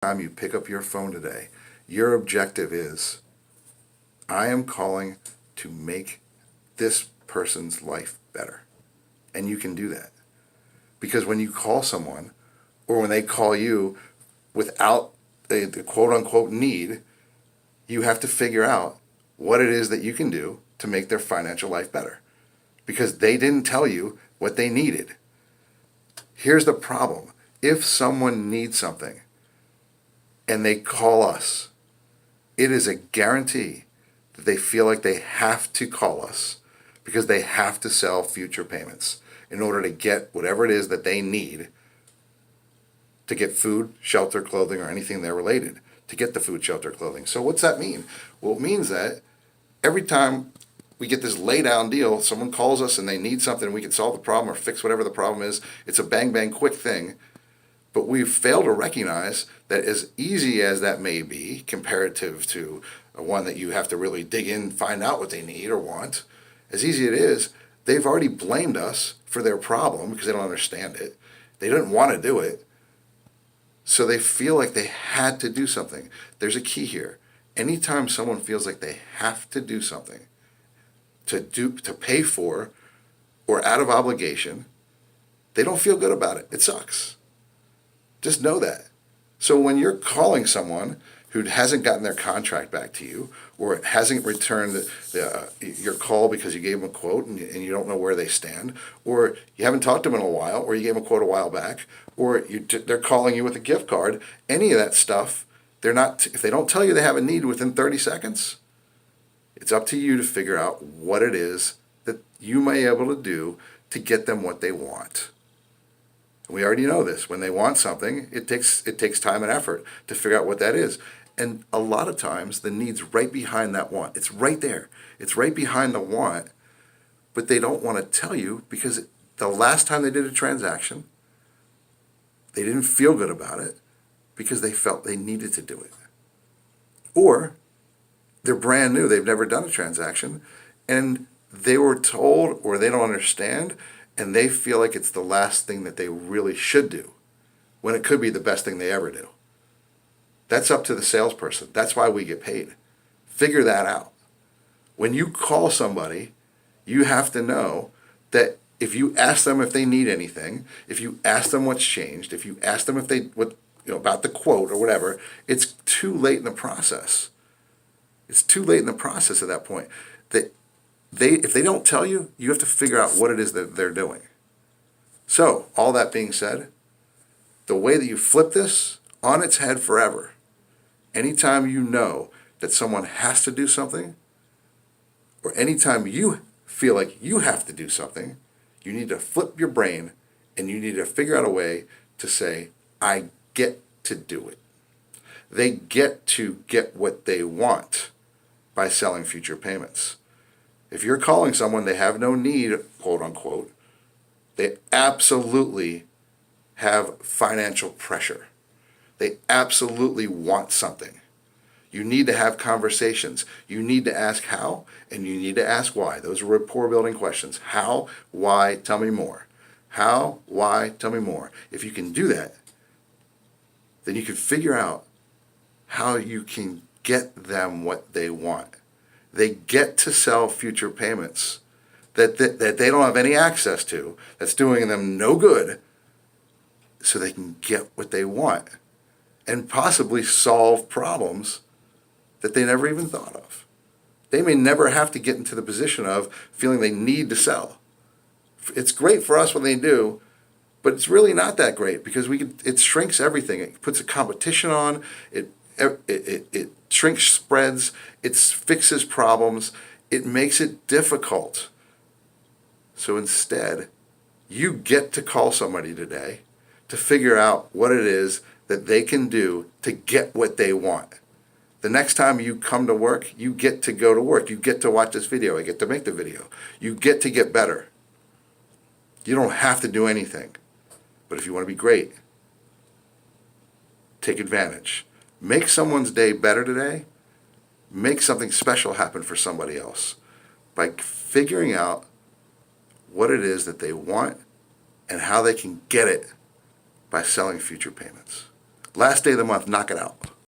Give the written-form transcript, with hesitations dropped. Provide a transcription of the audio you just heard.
time you pick up your phone today, your objective is, I am calling to make this person's life better. And you can do that. Because when you call someone, or when they call you without the quote unquote need, you have to figure out what it is that you can do to make their financial life better. Because they didn't tell you what they needed. Here's the problem. If someone needs something and they call us, it is a guarantee that they feel like they have to call us because they have to sell future payments in order to get whatever it is that they need to get food, shelter, clothing, or anything they're related to get the food, shelter, clothing. So what's that mean? Well, it means that every time we get this lay down deal, someone calls us and they need something, we can solve the problem or fix whatever the problem is. It's a bang, bang, quick thing. But we fail to recognize that as easy as that may be, comparative to one that you have to really dig in, find out what they need or want, as easy it is, they've already blamed us for their problem because they don't understand it. They didn't want to do it. So they feel like they had to do something. There's a key here. Anytime someone feels like they have to do something, to pay for, or out of obligation, they don't feel good about it. It sucks. Just know that. So when you're calling someone who hasn't gotten their contract back to you, or hasn't returned your call because you gave them a quote and you don't know where they stand, or you haven't talked to them in a while, or you gave them a quote a while back, or they're calling you with a gift card, any of that stuff, if they don't tell you they have a need within 30 seconds, it's up to you to figure out what it is that you may be able to do to get them what they want. We already know this. When they want something, it takes time and effort to figure out what that is. And a lot of times, the need's right behind that want. It's right there. It's right behind the want, but they don't want to tell you because the last time they did a transaction, they didn't feel good about it because they felt they needed to do it. Or they're brand new. They've never done a transaction, and they were told, or they don't understand, and they feel like it's the last thing that they really should do, when it could be the best thing they ever do. That's up to the salesperson. That's why we get paid. Figure that out. When you call somebody, you have to know that if you ask them if they need anything, if you ask them what's changed, if you ask them about the quote or whatever, it's too late in the process. It's too late in the process at that point. If they don't tell you, you have to figure out what it is that they're doing. So, all that being said, the way that you flip this on its head forever, anytime you know that someone has to do something, or anytime you feel like you have to do something, you need to flip your brain and you need to figure out a way to say, I get to do it. They get to get what they want by selling future payments. If you're calling someone they have no need, quote unquote, they absolutely have financial pressure. They absolutely want something. You need to have conversations. You need to ask how, and you need to ask why. Those are rapport building questions. How, why, tell me more. How, why, tell me more. If you can do that, then you can figure out how you can get them what they want. They get to sell future payments that they don't have any access to, that's doing them no good, so they can get what they want and possibly solve problems that they never even thought of. They may never have to get into the position of feeling they need to sell. It's great for us when they do, but it's really not that great because it shrinks everything. It puts a competition on, it shrinks spreads, it fixes problems, it makes it difficult. So instead, you get to call somebody today to figure out what it is that they can do to get what they want. The next time you come to work, you get to go to work. You get to watch this video. I get to make the video. You get to get better. You don't have to do anything. But if you want to be great, take advantage. Make someone's day better today. Make something special happen for somebody else by figuring out what it is that they want and how they can get it by selling future payments. Last day of the month, knock it out.